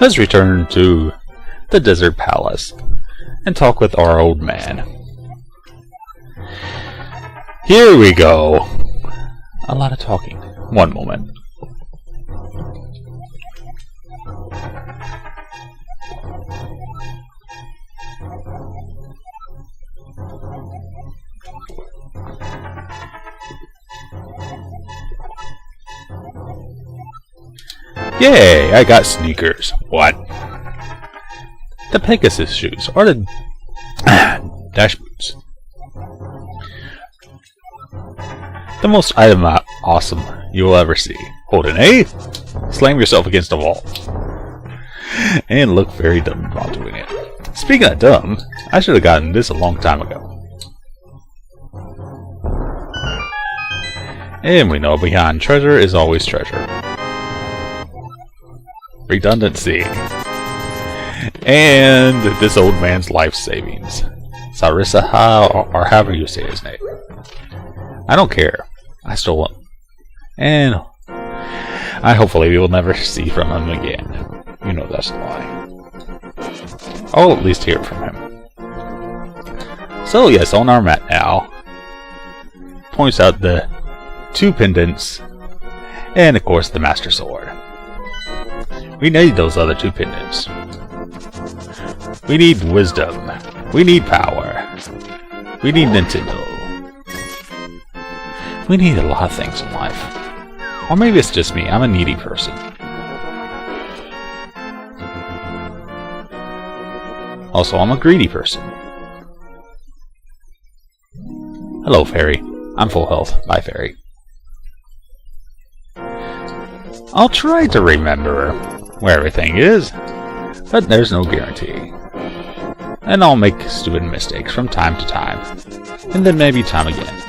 Let's return to the Desert Palace and talk with our old man. Here we go. A lot of talking. One moment. Yay, I got sneakers. What? The Pegasus shoes, or the dash boots. The most awesome you will ever see. Hold an A, slam yourself against a wall, and look very dumb while doing it. Speaking of dumb, I should have gotten this a long time ago. And we know behind treasure is always treasure. Redundancy. And this old man's life savings. Sarisaha, or however you say his name. I don't care. I stole him. And I hopefully will never see from him again. You know that's a lie. I'll at least hear from him. So yes, on our mat now. Points out the 2 pendants. And of course the Master Sword. We need those other 2 pendants. We need wisdom. We need power. We need Nintendo. We need a lot of things in life. Or maybe it's just me. I'm a needy person. Also, I'm a greedy person. Hello, Fairy. I'm full health. Bye, Fairy. I'll try to remember where everything is, but there's no guarantee. And I'll make stupid mistakes from time to time, and then maybe time again.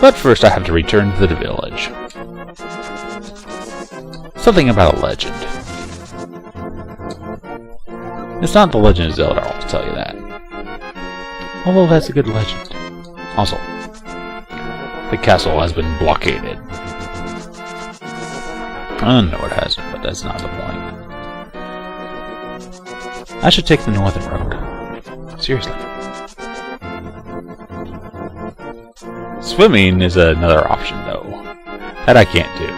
But first I have to return to the village. Something about a legend. It's not the Legend of Zelda, I'll tell you that. Although that's a good legend. Also, the castle has been blockaded. No, it hasn't, but that's not the point. I should take the northern road. Seriously. Swimming is another option, though, that I can't do.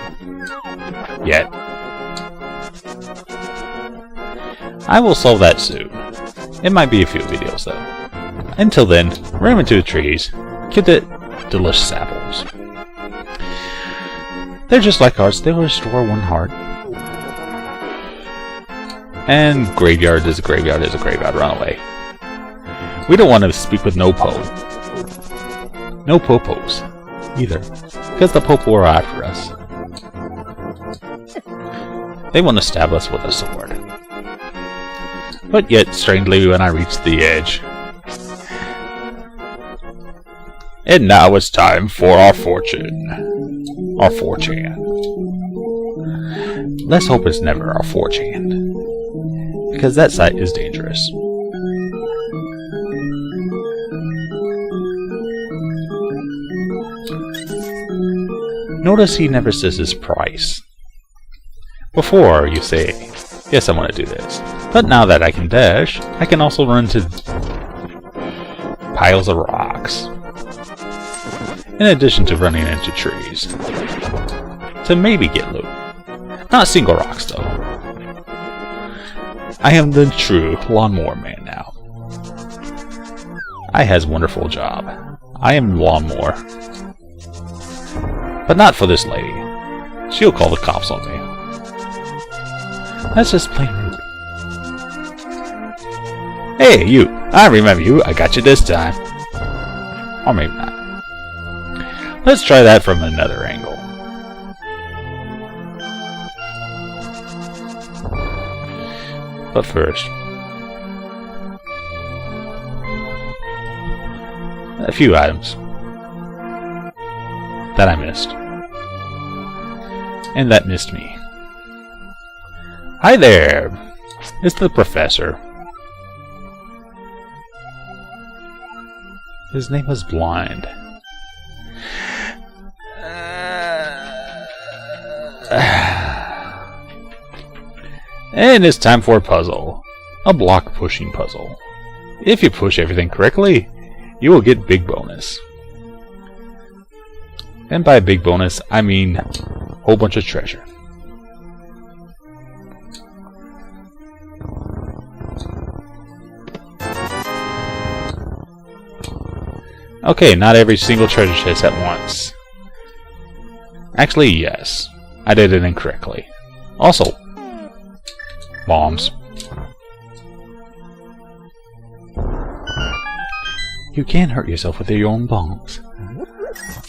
Yet. I will solve that soon. It might be a few videos, though. Until then, ram into the trees, get the delicious apples. They're just like ours, they'll restore 1 heart. And graveyard is a graveyard is a graveyard, run away. We don't want to speak with no Po. No popos, either, because the popo are after us. They want to stab us with a sword. But yet, strangely, when I reach the edge... And now it's time for our fortune. Our 4chan. Let's hope it's never our 4chan. Because that site is dangerous. Notice he never says his price. Before, you say, yes, I want to do this. But now that I can dash, I can also run to piles of rocks. In addition to running into trees. To maybe get loot. Not single rocks, though. I am the true lawnmower man now. I has a wonderful job. I am lawnmower. But not for this lady. She'll call the cops on me. That's just plain rude. Hey, you! I remember you. I got you this time. Or maybe not. Let's try that from another angle. But first, a few items that I missed. And that missed me. Hi there! It's the professor. His name was Blind. And it's time for a puzzle. A block pushing puzzle. If you push everything correctly, you will get big bonus. And by big bonus, I mean a whole bunch of treasure. Okay, not every single treasure chest at once. Actually, yes. I did it incorrectly. Also, bombs. You can't hurt yourself with your own bombs.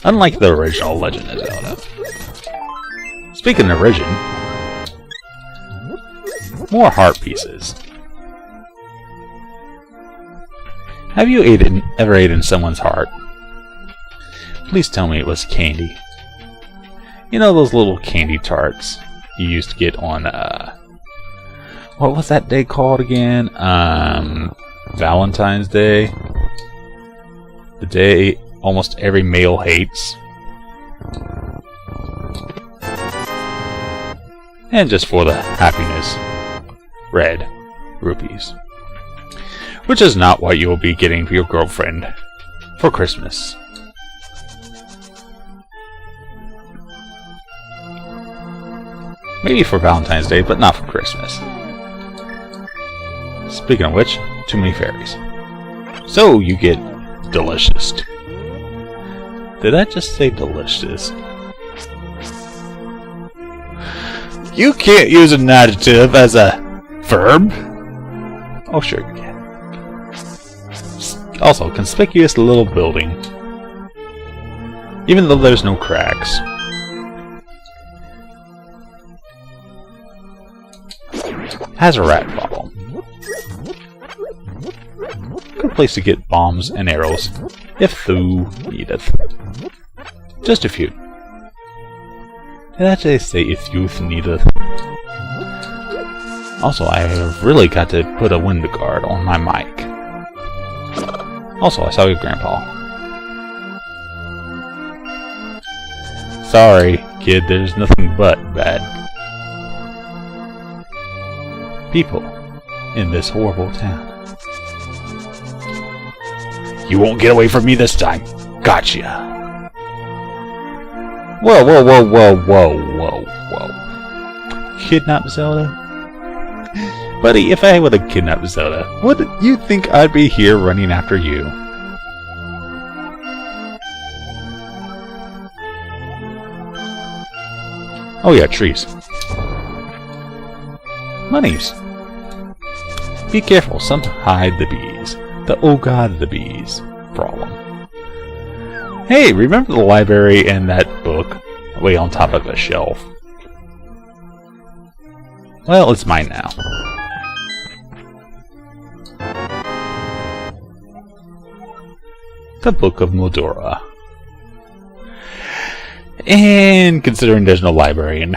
Unlike the original Legend of Zelda. Speaking of origin, more heart pieces. Have you ever eaten someone's heart? Please tell me it was candy. You know those little candy tarts you used to get on, what was that day called again? Valentine's Day? The day almost every male hates. And just for the happiness, red rupees. Which is not what you will be getting for your girlfriend for Christmas. Maybe for Valentine's Day, but not for Christmas. Speaking of which, too many fairies. So you get delicious. Did I just say delicious? You can't use an adjective as a verb. Oh, sure you can. Also, conspicuous little building. Even though there's no cracks. Has a rat bottle. Good place to get bombs and arrows, if thou needeth. Just a few. Did I just say if youth needeth? Also, I have really got to put a window guard on my mic. Also, I saw your grandpa. Sorry, kid, there's nothing but bad people in this horrible town. You won't get away from me this time. Gotcha. Whoa, whoa, whoa, whoa, whoa, whoa, whoa. Kidnap Zelda? Buddy, if I would have kidnapped Zelda, would you think I'd be here running after you? Oh yeah, trees. Monies. Be careful, some hide the bees. The oh god, the bees problem. Hey, remember the library and that book way on top of a shelf? Well, it's mine now. The Book of Modora. And considering there's no librarian,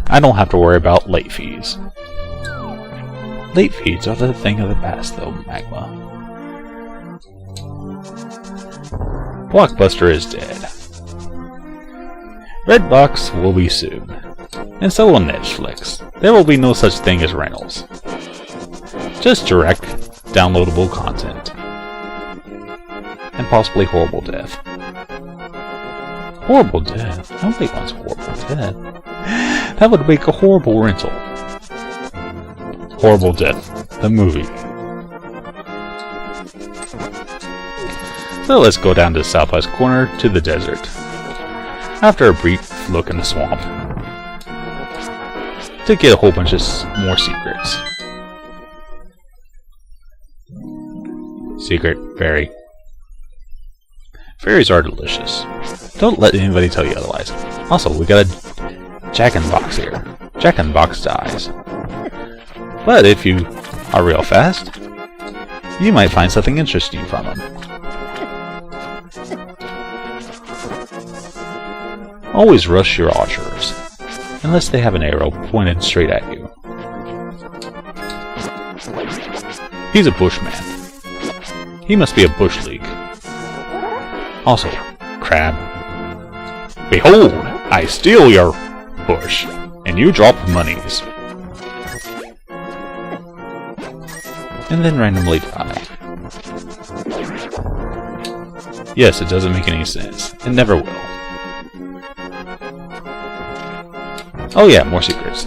I don't have to worry about late fees. Late fees are the thing of the past, though, Magma. Blockbuster is dead. Redbox will be soon. And so will Netflix. There will be no such thing as rentals. Just direct, downloadable content. And possibly horrible death. Horrible death? Nobody wants horrible death. That would make a horrible rental. Horrible Death, the movie. So let's go down to the southwest corner to the desert. After a brief look in the swamp. To get a whole bunch of more secrets. Secret fairy. Fairies are delicious. Don't let anybody tell you otherwise. Also, we got a Jack-in-Box here. Jack-in-Box dies. But if you are real fast, you might find something interesting from them. Always rush your archers, unless they have an arrow pointed straight at you. He's a bushman. He must be a bush league. Also, crab. Behold, I steal your bush, and you drop monies. and then randomly die. Yes, it doesn't make any sense. It never will. Oh yeah, more secrets.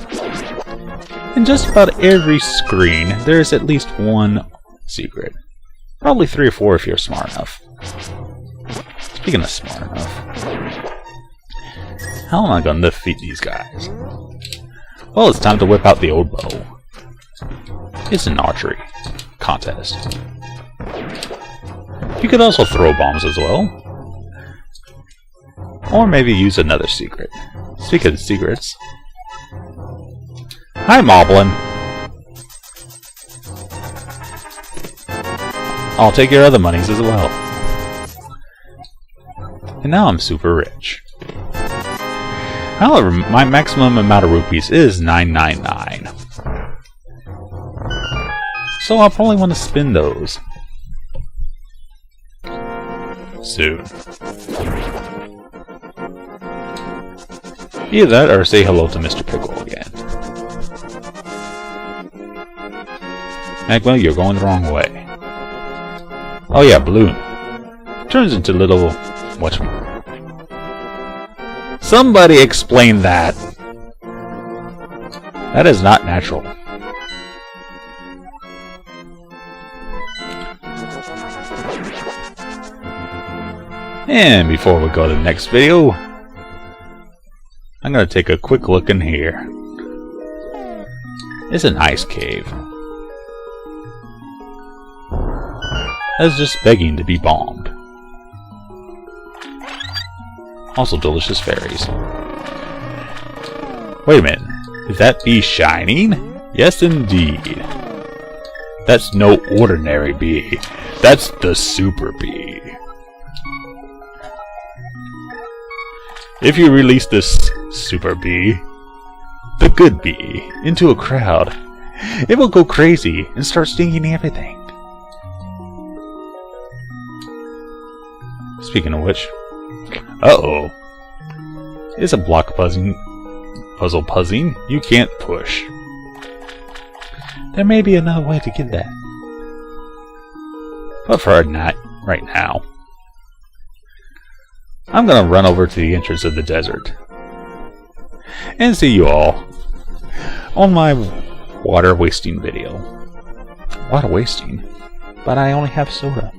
In just about every screen, there is at least one secret. Probably 3 or 4 if you're smart enough. Speaking of smart enough, how am I going to defeat these guys? Well, it's time to whip out the old bow. It's an archery contest. You could also throw bombs as well. Or maybe use another secret. Speaking of secrets. Hi, Moblin. I'll take your other monies as well. And now I'm super rich. However, my maximum amount of rupees is 999. So I'll probably want to spend those soon. Either that or say hello to Mr. Pickle again. Magma, you're going the wrong way. Oh yeah, balloon. Turns into little... whatchamacallit. Somebody explain that! That is not natural. And before we go to the next video, I'm going to take a quick look in here. It's an ice cave. That's just begging to be bombed. Also delicious fairies. Wait a minute. Is that bee shining? Yes, indeed. That's no ordinary bee. That's the super bee. If you release this super bee, the good bee, into a crowd, it will go crazy and start stinging everything. Speaking of which, uh-oh. It's a block puzzle puzzling you can't push. There may be another way to get that. But for not right now. I'm gonna run over to the entrance of the desert. And see you all on my water wasting video. Water wasting? But I only have soda.